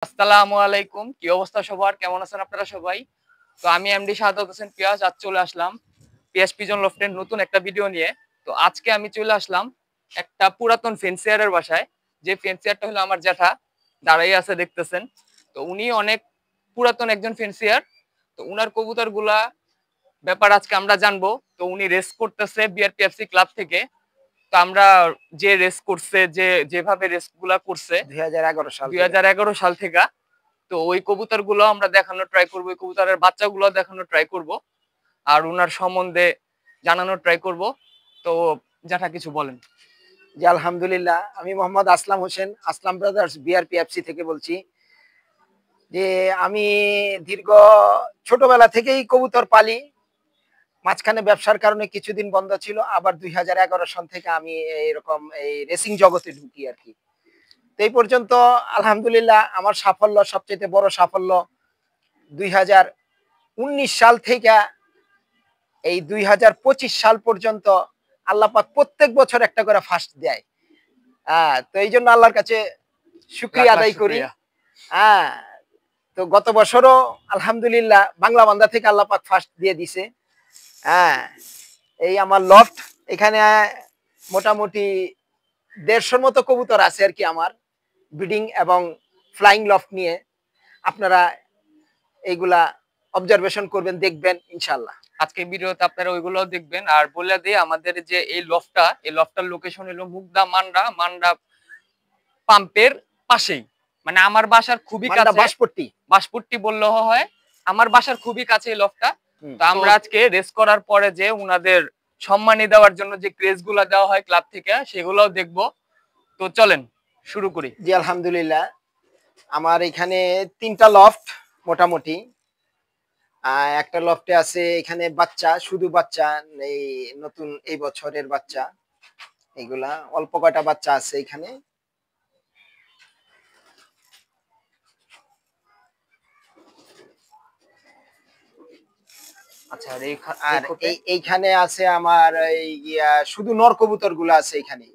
আসসালামু আলাইকুম। কি অবস্থা সবার? কেমন আছেন আপনারা সবাই? তো আমি এমডি শাহাদাত হোসেন পিয়াস আজ চলে আসলাম পিয়াস পিজন লফটের নতুন একটা ভিডিও নিয়ে। তো আজকে আমি চলে আসলাম একটা পুরাতন ফেন্সিয়ারের বাসায়। যে ফেন্সিয়ারটা হলো আমার জ্যাঠা, দাঁড়াই আছে দেখতেছেন। তো উনি অনেক পুরাতন একজন ফেন্সিয়ার। তো উনার কবুতরগুলা ব্যাপার আজকে আমরা জানবো। তো উনি রেস করতেছে বিআরপিএফসি ক্লাব থেকে। তো আমরা যে রেস করছে যেভাবে রেস গুলা করছে 2011 সাল থেকে, তো ওই কবুতর গুলো আমরা দেখানোর ট্রাই করবো, ওই কবুতরের বাচ্চাগুলো দেখানোর ট্রাই করব, আর ওনার সম্বন্ধে জানানোর ট্রাই করব। তো জ্যাঠা কিছু বলেন। জি আলহামদুলিল্লাহ, আমি মোহাম্মদ আসলাম হোসেন, আসলাম ব্রাদার্স বিআরপিএফসি থেকে বলছি। যে আমি দীর্ঘ ছোটবেলা থেকেই কবুতর পালি। মাঝখানে ব্যবসার কারণে কিছুদিন বন্ধ ছিল, আবার 2011 সাল থেকে আমি এরকম এই রেসিং জগতে ঢুকি আর কি। তো এই পর্যন্ত আলহামদুলিল্লাহ আমার সাফল্য, সবচেয়ে বড় সাফল্য 2019 সাল থেকে এই 2025 সাল পর্যন্ত আল্লাহ পাক প্রত্যেক বছর একটা করে ফার্স্ট দেয়। তো এই জন্য আল্লাহর কাছে শুকরিয়া আদায় করি। হ্যাঁ, তো গত বছরও আলহামদুলিল্লাহ বাংলা বান্দা থেকে আল্লাহ পাক ফার্স্ট দিয়ে দিছে। হ্যাঁ, এই আমার লফট, এখানে মোটামুটি 150 মতো কবুতর আছে আর কি আমার, ব্রিডিং এবং ফ্লাইং লফট নিয়ে। আপনারা এইগুলা অবজারভেশন করবেন, দেখবেন ইনশাল্লাহ। আজকে ভিডিওতে আপনারা ওইগুলোও দেখবেন। আর বলে দিই, আমাদের যে এই লফটার লোকেশন হলো মুগদা মান্ডা মান্ডা পাম্পের পাশেই, মানে আমার বাসার খুবই কাছে। বাঁশপট্টি বললেও হয়, আমার বাসার খুবই কাছে এই লফটা। তো আমরা আজকে রেস করার পরে যে উনাদের সম্মানী দেওয়ার জন্য যে ক্রেজ গুলা দেওয়া হয় ক্লাব থেকে, সেগুলোও দেখবো। তো চলেন শুরু করি। জি আলহামদুলিল্লাহ, আমার এখানে 3টা লফট মোটামুটি। একটা লফটে আছে এখানে বাচ্চা, শুধু বাচ্চা, এই নতুন এই বছরের বাচ্চা, এগুলা অল্প কয়টা বাচ্চা আছে এখানে। আচ্ছা, আর এইখানে আছে আমার এই শুধু নর কবুতর গুলো আছে এখানে।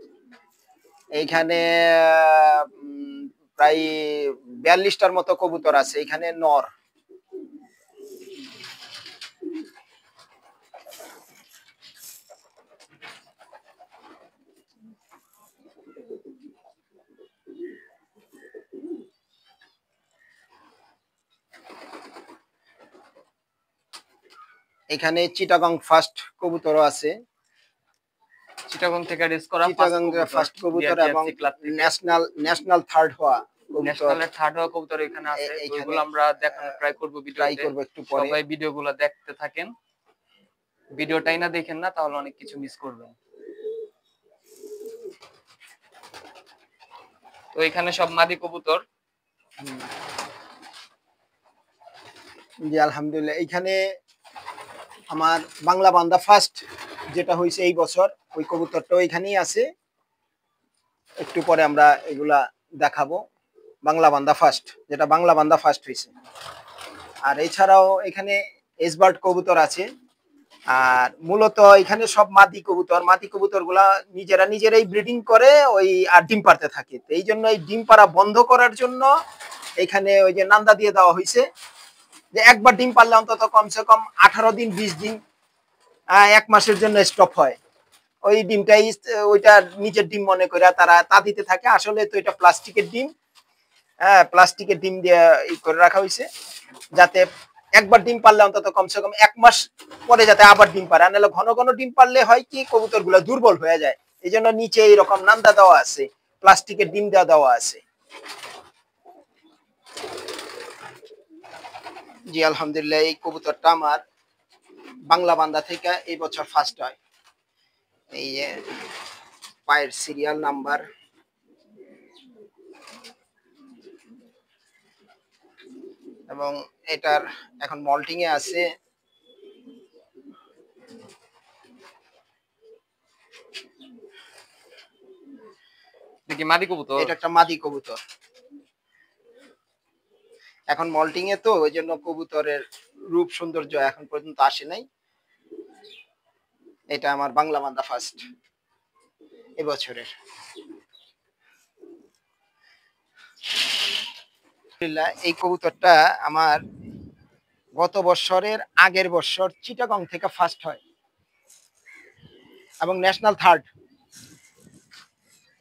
এইখানে প্রায় 42টার মতো কবুতর আছে এখানে নর। এখানে চিটাগং ফার্স্ট কবুতরও আছে, চিটাগং থেকে রেস করা চিটাগং ফার্স্ট কবুতর এবং ন্যাশনাল থার্ড হওয়া কবুতর এখানে আছে। ওইগুলো আমরা দেখানোর ট্রাই করব ভিডিওতে। একটু পরে। সবাই ভিডিওগুলো দেখতে থাকেন, ভিডিওটাই না দেখেন না তাহলে অনেক কিছু মিস করবেন। তো এখানে সব মাদি কবুতর। জি আলহামদুলিল্লাহ, এইখানে আমার বাংলা বান্দা ফার্স্ট যেটা হয়েছে এই বছর, ওই কবুতরটাও এখানেই আছে। একটু পরে আমরা এগুলা দেখাবো। বাংলা বান্দা ফার্স্ট, যেটা বাংলা বান্দা ফার্স্ট হয়েছে। আর এছাড়াও এখানে এসবার্ড কবুতর আছে। আর মূলত এখানে সব মাদি কবুতর, মাদি কবুতর গুলা নিজেরাই ব্রিডিং করে ওই আর ডিম পাড়তে থাকে। এই জন্য এই ডিম পাড়া বন্ধ করার জন্য এখানে ওই যে নান্দা দিয়ে দেওয়া হয়েছে, যে একবার ডিম পারলে অন্তত কমসে কম 18 দিন 20 দিন 1 মাসের জন্য স্টপ হয়। ওই ডিমটাই ওইটা নিজের ডিম মনে করে তারা তা দিতে থাকে। আসলে তো এটা প্লাস্টিকের ডিম। হ্যাঁ, প্লাস্টিকের ডিম দিয়ে করে রাখা হয়েছে, যাতে একবার ডিম পারলে অন্তত কমসে কম 1 মাস পরে যাতে আবার ডিম পারে। নাহলে ঘন ঘন ডিম পারলে হয় কি, কবুতর গুলা দুর্বল হয়ে যায়। এই জন্য নিচে এইরকম নান্দা দেওয়া আছে, প্লাস্টিকের ডিম দেওয়া আছে। জি আলহামদুলিল্লাহ, এই কবুতরটা আমার বাংলা বান্দা থেকে এই বছর ফার্স্ট হয়। এই যে পায়ের সিরিয়াল নাম্বার, এবং এটার এখন মল্টিং এ আছে। দেখি মাদি কবুতর, এটা একটা মাদি কবুতর, এখন মল্টিং এ, তো ওই জন্য কবুতরের রূপ সৌন্দর্য এখন পর্যন্ত আসে নাই। এটা আমার বাংলা বান্দা ফার্স্ট এবছরের। এই কবুতরটা আমার গত বছরের আগের বছর চিটাগং থেকে ফার্স্ট হয় এবং ন্যাশনাল থার্ড।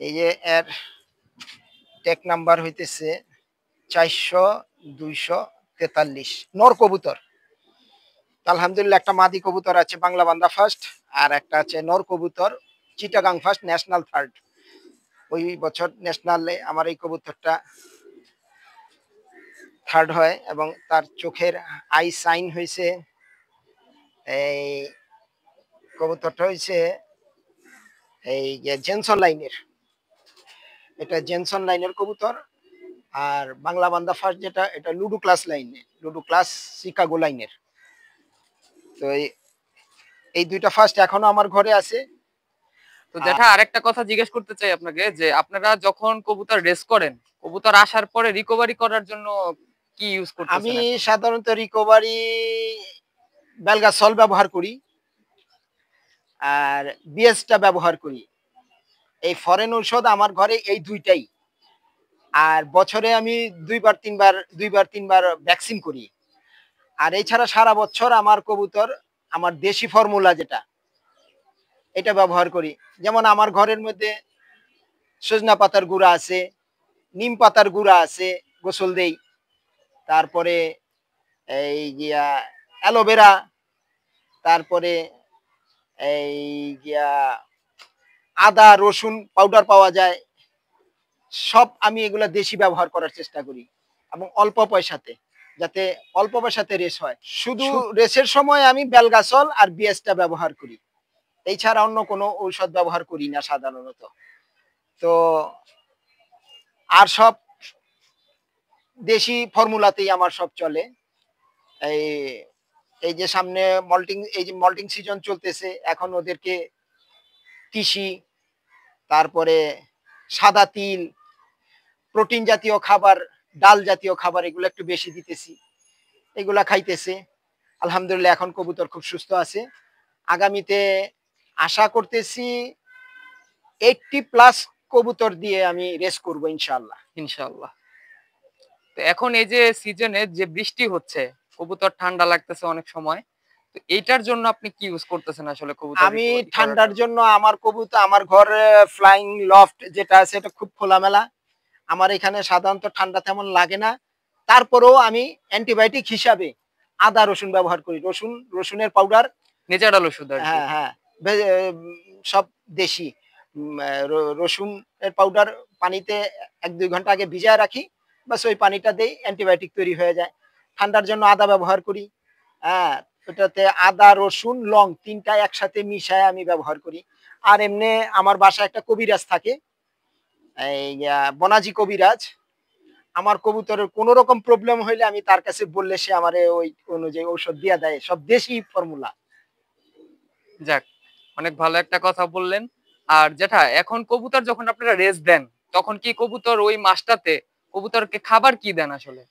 এই যে এর টেক নাম্বার হইতেছে 400-243 নর কবুতর। আলহামদুলিল্লাহ একটা মাদি কবুতর আছে বাংলা বান্দা ফার্স্ট, আর একটা আছে নর কবুতর চিটাগাং ফার্স্ট ন্যাশনাল থার্ড। ওই বছর ন্যাশনালে আমার এই কবুতরটা থার্ড হয় এবং তার চোখের আই সাইন হয়েছে, এই কবুতরটা হয়েছে এই জেনসন লাইনের, এটা জেনসন লাইনের কবুতর। আর বাংলা বান্দা ফার্স্ট যেটা, এটা লুডো ক্লাস লাইনে, লুডো ক্লাস শিকাগো লাইনের। তো এই দুইটা ফার্স্ট এখনো আমার ঘরে আছে। তো জ্যাঠা আরেকটা কথা জিজ্ঞেস করতে চাই আপনাকে, যে আপনারা যখন কবুতর রেস করেন, কবুতর আসার পরে রিকভারি করার জন্য কি ইউজ করতেছেন? আমি সাধারণত রিকভারি বেলগাসল ব্যবহার করি আর বিএসটা ব্যবহার করি। এই ফরেন ঔষধ আমার ঘরে এই দুইটাই। আর বছরে আমি দুইবার তিনবার ভ্যাকসিন করি। আর এছাড়া সারা বছর আমার কবুতর আমার দেশি ফর্মুলা যেটা, এটা ব্যবহার করি। যেমন আমার ঘরের মধ্যে সজনা পাতার গুঁড়া আছে, নিম পাতার গুঁড়া আছে, গোসল দেই। তারপরে এই অ্যালোভেরা, তারপরে এই আদা রসুন পাউডার পাওয়া যায়, সব আমি এগুলা দেশি ব্যবহার করার চেষ্টা করি এবং অল্প পয়সাতে, যাতে অল্প পয়সাতে রেস হয়। শুধু রেসের সময় আমি বেলগাসল আর বিএসটা ব্যবহার করি, এছাড়া অন্য কোনো ঔষধ ব্যবহার করি না সাধারণত। তো আর সব দেশি ফর্মুলাতেই আমার সব চলে। এই এই যে সামনে মল্টিং সিজন চলতেছে, এখন ওদেরকে তিসি, তারপরে সাদা তিল, প্রোটিন জাতীয় খাবার, ডাল জাতীয় খাবার এগুলো একটু বেশি দিতেছি, এগুলা খাইতেছে। আলহামদুলিল্লাহ এখন কবুতর খুব সুস্থ আছে। আগামীতে আশা করতেছি 80+ কবুতর দিয়ে আমি রেস করব ইনশাআল্লাহ। ইনশাআল্লাহ। তো এখন এই যে সিজনে যে বৃষ্টি হচ্ছে, কবুতর ঠান্ডা লাগতেছে অনেক সময়, তো এইটার জন্য আপনি কি ইউজ করতেছেন আসলে কবুতর? আমি ঠান্ডার জন্য আমার কবুতর, আমার ঘরে ফ্লাইং লফট যেটা আছে এটা খুব খোলামেলা, আমার এখানে সাধারণত ঠান্ডা তেমন লাগে না। তারপরেও আমি অ্যান্টিবায়োটিক হিসাবে আদা রসুন ব্যবহার করি, রসুনের পাউডার, ন্যাচারাল ওষুধ আর কি। হ্যাঁ হ্যাঁ, সব দেশি। রসুনের পাউডার পানিতে 1-2 ঘন্টা আগে ভিজায় রাখি, বাস ওই পানিটা দেই, অ্যান্টিবায়োটিক তৈরি হয়ে যায়। ঠান্ডার জন্য আদা ব্যবহার করি, হ্যাঁ, ওটাতে আদা রসুন লং তিনটা একসাথে মিশায় আমি ব্যবহার করি। আর এমনি আমার বাসায় একটা কবিরাজ থাকে, এই বনাজি কবিরাজ। আমার কবুতরের কোন রকম প্রবলেম হইলে আমি তার কাছে বললে সে আমারে ওই অনুযায়ী ঔষধ দিয়া দেয়, সব দেশি ফর্মুলা। যাক, অনেক ভালো একটা কথা বললেন। আর যেটা এখন কবুতর যখন আপনারা রেস দেন, তখন কি কবুতর ওই মাসটাতে কবুতরকে খাবার কি দেন আসলে?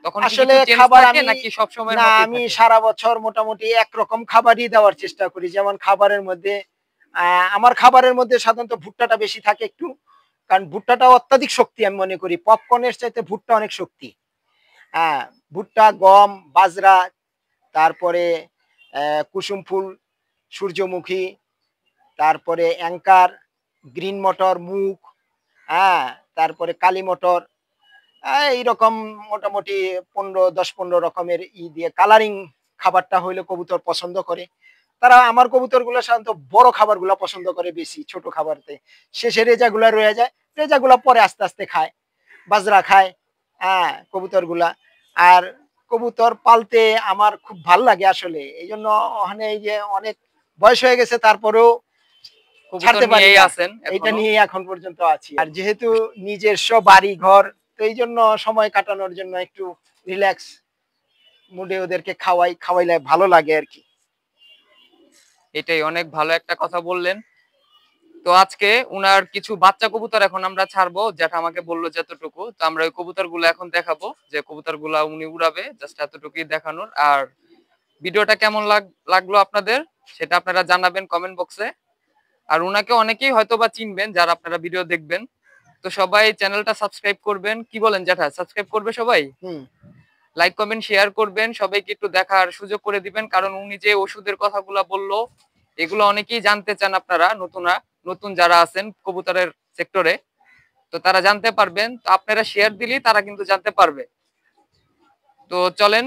তখন কি আসলে কিছু চেঞ্জ খাবার থাকে আমি নাকি সব সময়ের না, মতোই আমি থাকে? সারা বছর মোটামুটি একরকম খাবারই দেওয়ার চেষ্টা করি। যেমন খাবারের মধ্যে আমার খাবারের মধ্যে সাধারণত ভুট্টাটা বেশি থাকে একটু, কারণ ভুট্টাটা অত্যাধিক শক্তি আমি মনে করি, পপকর্নের চাইতে ভুট্টা অনেক শক্তি। হ্যাঁ, ভুট্টা, গম, বাজরা, তারপরে কুসুম ফুল, সূর্যমুখী, তারপরে অ্যাঙ্কার, গ্রিন মটর, মুগ, হ্যাঁ, তারপরে কালী মটর, এইরকম মোটামুটি 10-15 রকমের দিয়ে কালারিং খাবারটা হইলে কবুতর পছন্দ করে। তারা আমার কবুতরগুলো সাধারণত বড় খাবারগুলো পছন্দ করে বেশি, ছোট খাবারতে শেষে রেজাগুলা রয়ে যায়, রেজাগুলা পরে আস্তে আস্তে খায়, বাজরা খায়, হ্যাঁ, কবুতরগুলা। আর কবুতর পালতে আমার খুব ভাল লাগে আসলে, এই জন্য ওখানে এই যে অনেক বয়স হয়ে গেছে তারপরেও ছাড়তে পারি না, এটা নিয়ে এখন পর্যন্ত আছি। আর যেহেতু নিজস্ব বাড়ি ঘর, তো এই জন্য সময় কাটানোর জন্য একটু রিল্যাক্স মুডে ওদেরকে খাওয়াইলে ভালো লাগে আর কি। এটাই অনেক ভালো একটা কথা বললেন। তো আজকে উনার কিছু বাচ্চা কবুতর এখন আমরা ছাড়বো, যেটা আমাকে বললো যতটুকু, তো আমরা ওই কবুতর গুলো এখন দেখাবো, যে কবুতর গুলা উনি উড়াবে, জাস্ট এতটুকুই দেখানোর। আর ভিডিওটা কেমন লাগলো আপনাদের সেটা আপনারা জানাবেন কমেন্ট বক্সে। আর উনাকে অনেকেই হয়তো বা চিনবেন যারা আপনারা ভিডিও দেখবেন। তো সবাই চ্যানেলটা সাবস্ক্রাইব করবেন, কি বলেন জ্যাঠা? সাবস্ক্রাইব করবে সবাই, লাইক কমেন্ট শেয়ার করবেন, সবাইকে একটু দেখার সুযোগ করে দিবেন, কারণ উনি যে ওষুধের কথাগুলো বললো এগুলো অনেকেই জানতে চান। আপনারা নতুন যারা আছেন কবুতরের সেক্টরে, তো তারা জানতে পারবেন। তো আপনারা শেয়ার দিলেই তারা কিন্তু জানতে পারবে। তো চলেন,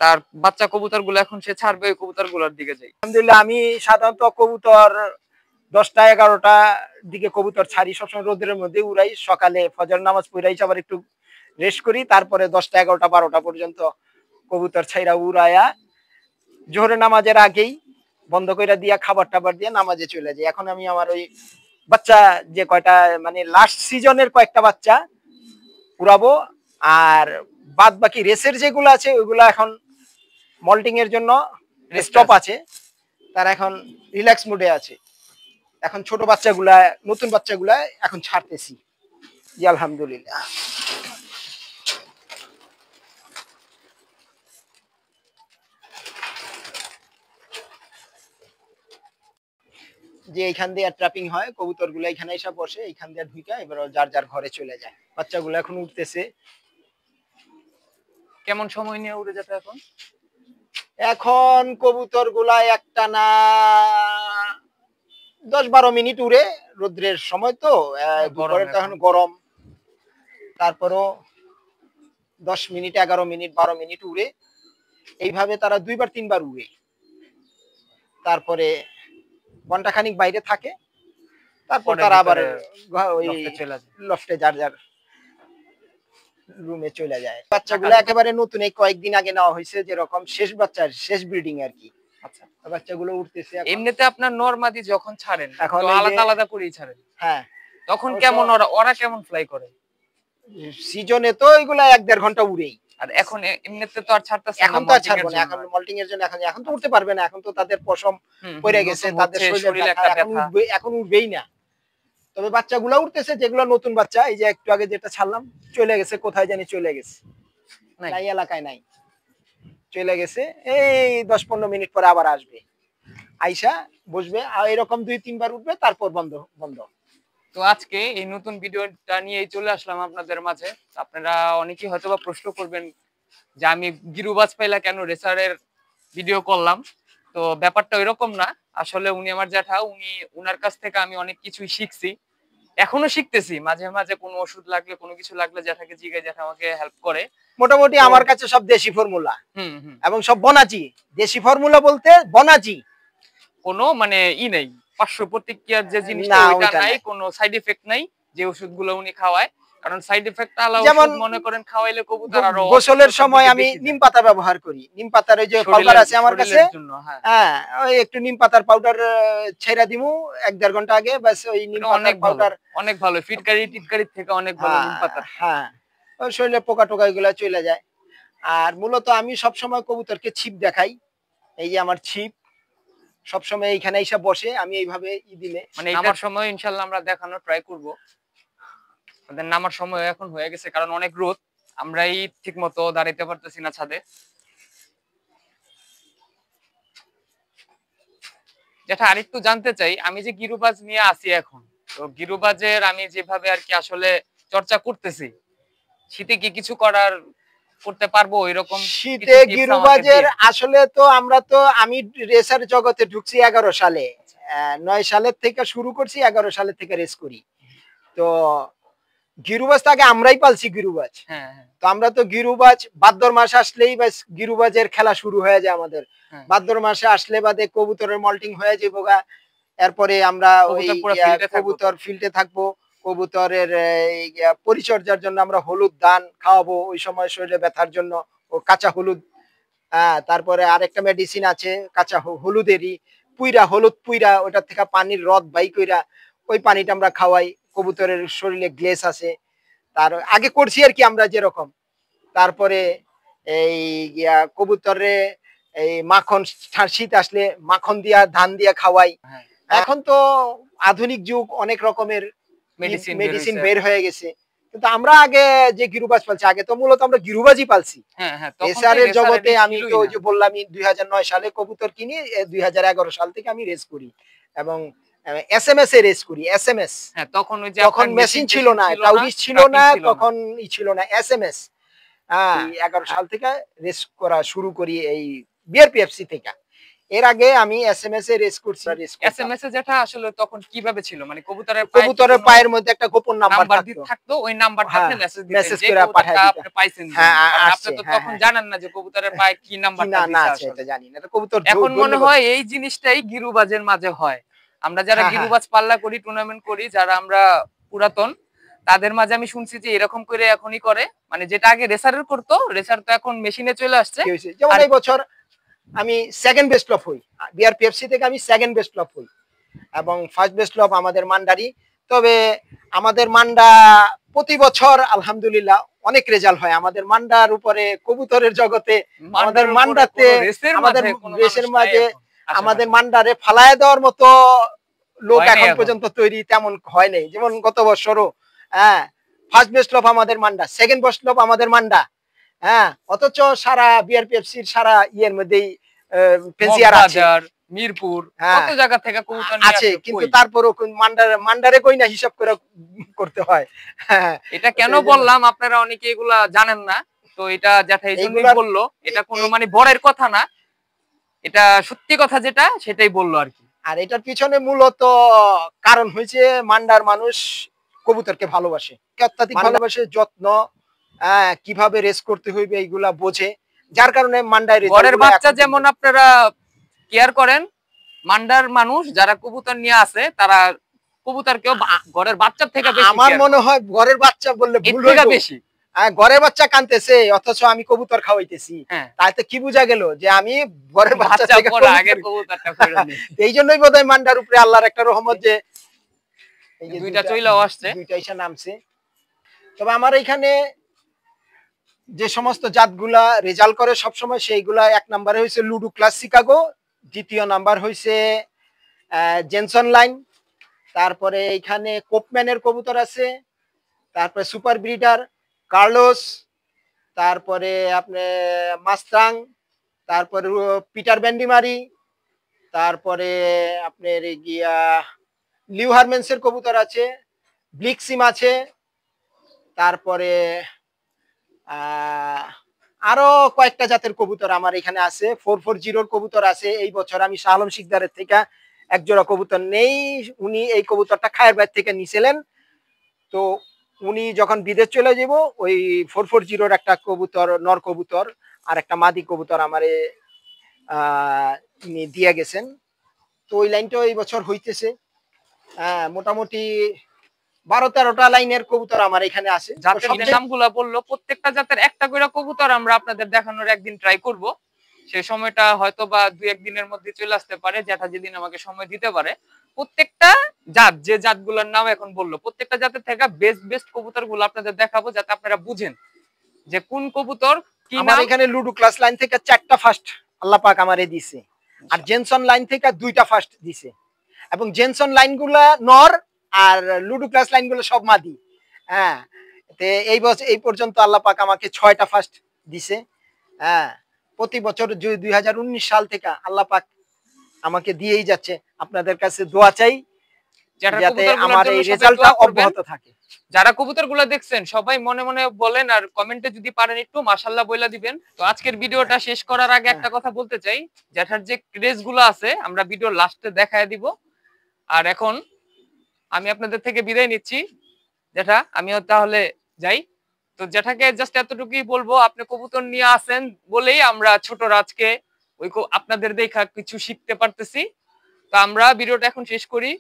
তার বাচ্চা কবুতর গুলো এখন সে ছাড়বে, ওই কবুতর গুলোর দিকে যাই। আলহামদুলিল্লাহ, আমি সাধারণত কবুতর 10টা 11টা দিকে কবুতর ছাড়ি, সবসময় রোদের মধ্যে উড়াই। সকালে ফজর নামাজ পড়াই আবার একটু রেস্ট করি, তারপরে 10টা 11টা 12টা পর্যন্ত কবুতর ছাইরা উড়াইয়া জোহরের নামাজের আগেই বন্ধ করে দিয়া খাবার টাবার দিয়ে নামাজে চলে যাই। এখন আমি আমার ওই বাচ্চা যে কয়টা মানে লাস্ট সিজনের কয়েকটা বাচ্চা উড়াবো, আর বাদ বাকি রেসের যেগুলো আছে ওইগুলো এখন মল্টিং এর জন্য স্টপ আছে, তারা এখন রিল্যাক্স মুডে আছে। এখন ছোট বাচ্চাগুলা নতুন বাচ্চাগুলা এখন ছাড়তেছি। জি আলহামদুলিল্লাহ। যে এইখান দিয়ে ট্র্যাপিং হয়, কবুতরগুলো এখানে এসে বসে, এইখান দিয়ে ঢুকা এবার যার যার ঘরে চলে যায়। বাচ্চাগুলো এখন উঠতেছে। কেমন সময় নিয়ে উড়ে যেতে এখন? এখন কবুতরগুলা একটানা 10-12 মিনিট উড়ে, রোদ্রের সময় তো দুপুরে তো এখন গরম, তারপরও 10 মিনিট 11 মিনিট 12 মিনিট উড়ে। এইভাবে তারা 2বার 3বার উড়ে, তারপরে ঘন্টাখানিক বাইরে থাকে, তারপর তারা আবার ওই লফটে যার যার রুমে চলে যায়। বাচ্চাগুলো একেবারে নতুন, এই কয়েকদিন আগে নেওয়া হয়েছে, যেরকম শেষ বাচ্চার শেষ ব্রিডিং আর কি। আচ্ছা, বাচ্চাগুলো উঠতেছে। এমনিতে আপনার নরমাদি যখন ছাড়েন এখন আলাদা আলাদা করেই ছাড়েন, হ্যাঁ, তখন কেমন ওরা কেমন ফ্লাই করে? সিজনে তো এগুলা 1-1.5 ঘন্টা উড়েই। আর এখন এমনিতে তো আর ছাড়তেছে না, এখন তো আর ছাড়বো না, এখন মল্টিং এর জন্য এখন তো উঠতে পারবে না, এখন তো তাদের পশম পড়ে গেছে, তাদের শরীরে এখন উঠবেই না। তবে বাচ্চাগুলো উঠতেছে, যেগুলো নতুন বাচ্চা, এই যে একটু আগে যেটা ছাড়লাম চলে গেছে, কোথায় জানি চলে গেছে, নাই এলাকায় নাই, চলে গেছে। এই 10-15 মিনিট পরে আবার আসবে, আইসা বসবে, আর এরকম 2-3 বার উঠবে, তারপর বন্ধ বন্ধ। তো আজকে এই নতুন ভিডিওটা নিয়েই চলে আসলাম আপনাদের মাঝে। আপনারা অনেকেই হয়তোবা প্রশ্ন করবেন যে আমি গিরুবাজ পাইলা কেন রেসারের ভিডিও করলাম। তো ব্যাপারটা এরকম না, আসলে উনি আমার জ্যাঠা, উনার কাছ থেকে আমি অনেক কিছুই শিখছি, এখনো শিখতেছি। মাঝে মাঝে কোনো ওষুধ লাগলে কোনো কিছু লাগলে জ্যাঠাকে জিজ্ঞাসা, জ্যাঠা আমাকে হেল্প করে। মোটামুটি আমার কাছে সব দেশি ফর্মুলা, এবং সব বনাজি। দেশি ফর্মুলা বলতে বনাজি, কোনো মানে নেই পার্শ্ব প্রতিক্রিয়ার যে জিনিসটা ওইটা নাই, কোনো সাইড এফেক্ট নাই যে ওষুধগুলো উনি খাওয়ায়। কারণ সাইড এফেক্ট আলা ওষুধ মনে করেন খাওয়াইলে কবুতর আরো। গোসলের সময় আমি নিম পাতা ব্যবহার করি, নিম পাতার ওই যে পাউডার আছে আমার কাছে, হ্যাঁ ওই একটু নিম পাতার পাউডার ছেড়ে দিমু 1-1.5 ঘন্টা আগে, বাস ওই নিম পাতার পাউডার অনেক ভালো, ফিটকারি টিটকারি থেকে অনেক ভালো নিম পাতা। হ্যাঁ, ওই শরীরে পোকা টোকা এগুলো চলে যায়। আর মূলত আমি সব সময় কবুতরকে ছিপ দেখাই, এই যে আমার ছিপ সবসময় এইখানে এসে বসে, আমি এইভাবে দিলে মানে নামার সময় ইনশাআল্লাহ আমরা দেখানোর ট্রাই করব। আমাদের নামার সময় এখন হয়ে গেছে, কারণ অনেক রোদ, আমরাই ঠিক মতো দাঁড়াইতে পারতেছি না ছাদে। যেটা আরেকটু জানতে চাই, আমি যে গিরুবাজ নিয়ে আসি এখন, তো গিরুবাজের আমি যেভাবে আর কি আসলে চর্চা করতেছি, শীতে কি কিছু করতে পারবো এরকম? শীতে গিরুবাজের আসলে তো আমরা তো, আমি রেসার জগতে ঢুকছি 11 সালে, 9 সালের থেকে শুরু করছি, 11 সালের থেকে রেস করি। তো গিরুবাজ তো আগে আমরাই পালছি গিরুবাজ। তো আমরা তো গিরুবাজ ভাদ্র মাস আসলেই বাস গিরুবাজের খেলা শুরু হয়ে যায় আমাদের। ভাদ্র মাসে আসলে বাদে কবুতরের মল্টিং হয়ে যাবো গা, এরপরে আমরা ওই কবুতর ফিল্ডে থাকবো, কবুতরের পরিচর্যার জন্য আমরা হলুদ দান খাওয়াবো, ওই সময় শরীরে ব্যথার জন্য ও কাঁচা হলুদ। তারপরে আরেকটা মেডিসিন আছে কাঁচা হলুদেরই, হলুদ পুইরা, ওটার থেকে পানির রদ বাই কইরা ওই পানিটা আমরা খাওয়াই। কবুতরের শরীরে গ্লেস আছে, তার আগে করছি আর কি আমরা যেরকম। তারপরে এই কবুতরে এই মাখন, শীত আসলে মাখন দিয়া ধান দিয়া খাওয়াই। এখন তো আধুনিক যুগ, অনেক রকমের মেডিসিন বের হয়ে গেছে, কিন্তু আমরা আগে যে গিরুবাজ পালছি, আগে তো মূলত আমরা গিরুবাজই পালছি। রেসারের জগতে আমি তো ওই যে বললাম 2009 সালে কবুতর কিনি, 2011 সাল থেকে আমি রেস করি, এবং এসএমএস এ রেস করি, এসএমএস। হ্যাঁ, তখন ওই যে তখন আপনার মেশিন ছিল না, টাউরিস ছিল না, তখন ছিল না এসএমএস। হ্যাঁ, 11 সাল থেকে রেস করা শুরু করি এই বিআরপিএফসি থেকে। এর আগে আমি এসএমএস এ রেস করছি। এসএমএস এ যেটা আসলে তখন কিভাবে ছিল, মানে কবুতরের পায়ের মধ্যে একটা গোপন নাম্বার থাকতো, ওই নাম্বারটা আপনি মেসেজ দিতেন মেসেজ যে করে পাঠিয়ে কবুতরটা দিতেন। আপনি পাইছেন। হ্যাঁ, আপনি তো তখন জানেন না যে কবুতরের পায়ে কি নাম্বারটা দিছে আছে, এটা জানি না। কবুতর এখন মনে হয় এই জিনিসটাই গিরুবাজের মাঝে হয়। আমরা যারা গিরুবাজ পাল্লা করি, টুর্নামেন্ট করি, যারা আমরা পুরাতন, তাদের মাঝে আমি শুনছি যে এরকম করে এখনই করে, মানে যেটা আগে রেসারের করতো, রেসার তো এখন মেশিনে চলে আসছে। যেমন এই বছর আমি সেকেন্ড বেস্ট লফ হই বিআরপিএফসি থেকে, আমি সেকেন্ড বেস্ট লফ হই এবং ফার্স্ট বেস্ট লফ আমাদের মান্ডারি। তবে আমাদের মান্ডা প্রতি বছর আলহামদুলিল্লাহ অনেক রেজাল্ট হয় আমাদের মান্ডার উপরে। কবুতরের জগতে আমাদের মান্ডাতে, আমাদের রেসের মাঝে আমাদের মান্ডারে ফালায় দেওয়ার মতো লোক এখন পর্যন্ত তৈরি তেমন হয় নাই। যেমন গত বছরও ফার্স্ট বেস্ট লফ আমাদের মান্ডা, সেকেন্ড বেস্ট লফ আমাদের মান্ডা। অথচ সারা বিআরপিএফসির সারা ইয়ের মধ্যেই পেন্সিয়ার আছে, মিরপুর কত জায়গা থেকে কবুতর নিয়ে আছে, কিন্তু তারপরও মান্ডারে কই না হিসাব করে করতে হয়। এটা কেন বললাম, আপনারা অনেকে এগুলা জানেন না, তো এটা যেটা এই জন্যই বললো, এটা কোনো মানে বড়ের কথা না, এটা সত্যি কথা যেটা সেটাই বললো আর কি। আর এটার পিছনে মূলত কারণ হয়েছে মান্ডার মানুষ কবুতরকে ভালোবাসে, অত্যাধিক ভালোবাসে, যত্ন, কিভাবে রেস করতে হইবে এইগুলা বোঝে, যার কারণে মান্ডার ঘরের বাচ্চা যেমন আপনারা কেয়ার করেন, মান্ডার মানুষ যারা কবুতর নিয়ে আসে তারা কবুতরকেও ঘরের বাচ্চার থেকে বেশি, আমার মনে হয় ঘরের বাচ্চা বললে ভুল হইবে, বেশি ঘরের বাচ্চা কাঁদতেছে অথচ আমি কবুতর খাওয়াইতেছি, তাই তো কি বোঝা গেল যে আমি ঘরের বাচ্চা থেকে আগের কবুতরটা করে নিই। এই জন্যই বোধহয় মান্ডার উপরে আল্লাহর একটা রহমত যে এই যে দুইটা চইলাও আসছে, দুইটা এসে নামছে। তবে আমার এখানে যে সমস্ত জাতগুলা রেজাল্ট করে সবসময়, সেইগুলা এক নম্বরে হয়েছে লুডু ক্লাস শিকাগো, দ্বিতীয় নাম্বার হয়েছে জেনসন লাইন, তারপরে এখানে কোপম্যানের কবুতর আছে, তারপরে সুপার ব্রিডার কার্লোস, তারপরে আপনি মাস্তাং, তারপরে পিটার ব্যান্ডিমারি, তারপরে আপনার গিয়া লিউ হারমেন্সের কবুতর আছে, ব্লিক্সিম আছে, তারপরে আরো কয়েকটা জাতের কবুতর আমার এখানে আছে। 440 কবুতর আছে। এই বছর আমি শাহ আলম শিকদারের থেকে এক জোড়া কবুতর নেই, উনি এই কবুতরটা খায়ের বাইর থেকে নিছিলেন। তো উনি যখন বিদেশ চলে যাব, ওই 440 একটা কবুতর, নর কবুতর আর একটা মাদি কবুতর আমারে দিয়ে গেছেন। তো ওই লাইনটা এই বছর হইতেছে। মোটামুটি 12-13টা লাইনের কবুতর আমার এখানে আছে। জাতের নামগুলো বললো, প্রত্যেকটা জাতের একটা করে কবুতর আমরা আপনাদের দেখানোর একদিন ট্রাই করব। সেই সময়টা হয়তো বা 2-1 দিনের মধ্যে চলে আসতে পারে, যেটা যেদিন আমাকে সময় দিতে পারে। প্রত্যেকটা জাত, যে জাতগুলোর নাম এখন বললো, প্রত্যেকটা জাতের থেকে বেস্ট বেস্ট কবুতর গুলো আপনাদের দেখাবো, যাতে আপনারা বুঝেন যে কোন কবুতর কি নাম। আমার এখানে লুডু ক্লাস লাইন থেকে 4টা ফার্স্ট আল্লাহ পাক আমারে দিছে, আর জেনসন লাইন থেকে 2টা ফার্স্ট দিছে, এবং জেনসন লাইনগুলা নর আর লুডু ক্লাস লাইনগুলো সব মাদি। এই বছর এই পর্যন্ত আল্লাহ পাক আমাকে 6টা ফার্স্ট দিছে। প্রতি বছর 2019 সাল থেকে আল্লাহ পাক আমাকে দিয়েই যাচ্ছে। আপনাদের কাছে দোয়া চাই যাতে আমার এই রেজাল্টটা অব্যাহত থাকে। যারা কবুতরগুলো দেখছেন সবাই মনে মনে বলেন, আর কমেন্টে যদি পারেন একটু মাশাআল্লাহ বইলা দিবেন। তো আজকের ভিডিওটা শেষ করার আগে একটা কথা বলতে চাই, যেটার যে ক্রেজ গুলো আছে আমরা ভিডিওর লাস্টে দেখায় দিব। আর এখন আমি আপনাদের থেকে বিদায় নিচ্ছি, যেটা আমিও তাহলে যাই। তো যেটাকে জাস্ট এতটুকুই বলবো, আপনি কবুতর নিয়ে আসেন বলেই আমরা ছোট রাজকে ওই আপনাদের দেখা কিছু শিখতে পারতেছি। তো আমরা ভিডিওটা এখন শেষ করি।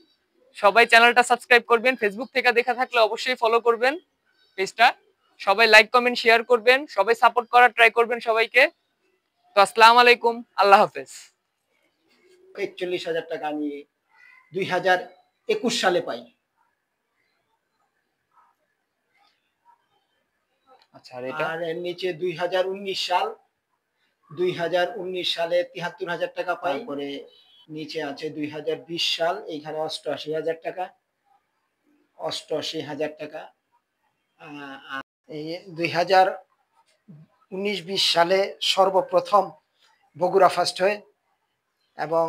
সবাই চ্যানেলটা সাবস্ক্রাইব করবেন, ফেসবুক থেকে দেখা থাকলে অবশ্যই ফলো করবেন পেজটা, সবাই লাইক কমেন্ট শেয়ার করবেন, সবাই সাপোর্ট করার ট্রাই করবেন সবাইকে। তো আসসালামু আলাইকুম, আল্লাহ হাফেজ। 41,000 টাকা আমি 2021 সালে পাই। আচ্ছা, আর এর নিচে 2019 সাল, 2019 সালে 73,000 টাকা পাই। পরে নিচে আছে 2020 সাল, এইখানে 88,000 টাকা, 88,000 টাকা। এই 2019-20 সালে সর্বপ্রথম বগুড়া ফার্স্ট হয়, এবং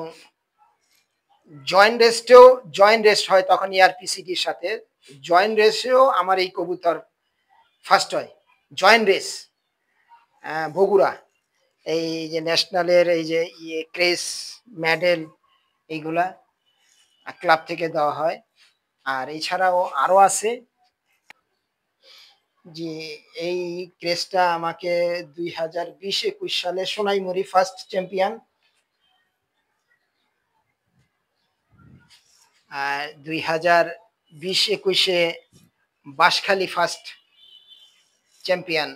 জয়েন্ট রেস্ট হয় তখন ERPCDর সাথে। জয়েন্ট রেসেও আমার এই কবুতর ফার্স্ট হয়। জয়েন্ট রেস বগুড়া, এই যে ন্যাশনালের এই যে ক্রেস মেডেল এইগুলা ক্লাব থেকে দেওয়া হয়। আর এছাড়াও আরো আছে যে এই ক্রেসটা আমাকে 2020-21 সালে সোনাইমুড়ি ফার্স্ট চ্যাম্পিয়ন, আর 2020-21-এ বাঁশখালী ফার্স্ট চ্যাম্পিয়ন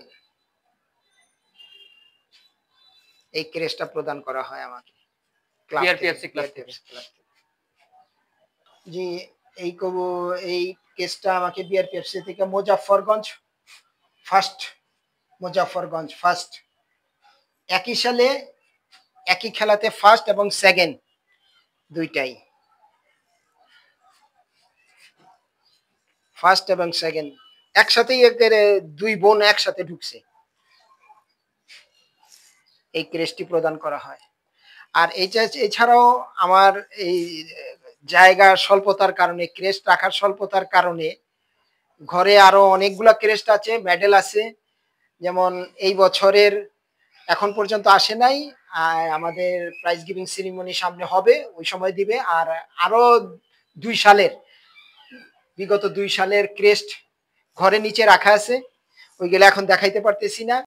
এই ক্রেসটা প্রদান করা হয় আমাকে বিআরপিএফসি ক্লাব থেকে। জি, এই কেসটা আমাকে বিআরপিএফসি থেকে মুজাফফরগঞ্জ ফার্স্ট একই সালে একই খেলাতে ফার্স্ট এবং সেকেন্ড দুইটাই, ফার্স্ট এবং সেকেন্ড একসাথেই, দুই বোন একসাথে ঢুকছে, এই ক্রেসটি প্রদান করা হয়। আর এছাড়াও আমার এই জায়গার স্বল্পতার কারণে, ক্রেস্ট রাখার স্বল্পতার কারণে ঘরে আরো অনেকগুলা ক্রেস্ট আছে, মেডেল আছে। যেমন এই বছরের এখন পর্যন্ত আসে নাই, আমাদের প্রাইজ গিভিং সেরিমনি সামনে হবে, ওই সময় দিবে। আর আরো বিগত 2 সালের ক্রেস্ট ঘরে নিচে রাখা আছে, ওইগুলো এখন দেখাইতে পারতেছি না।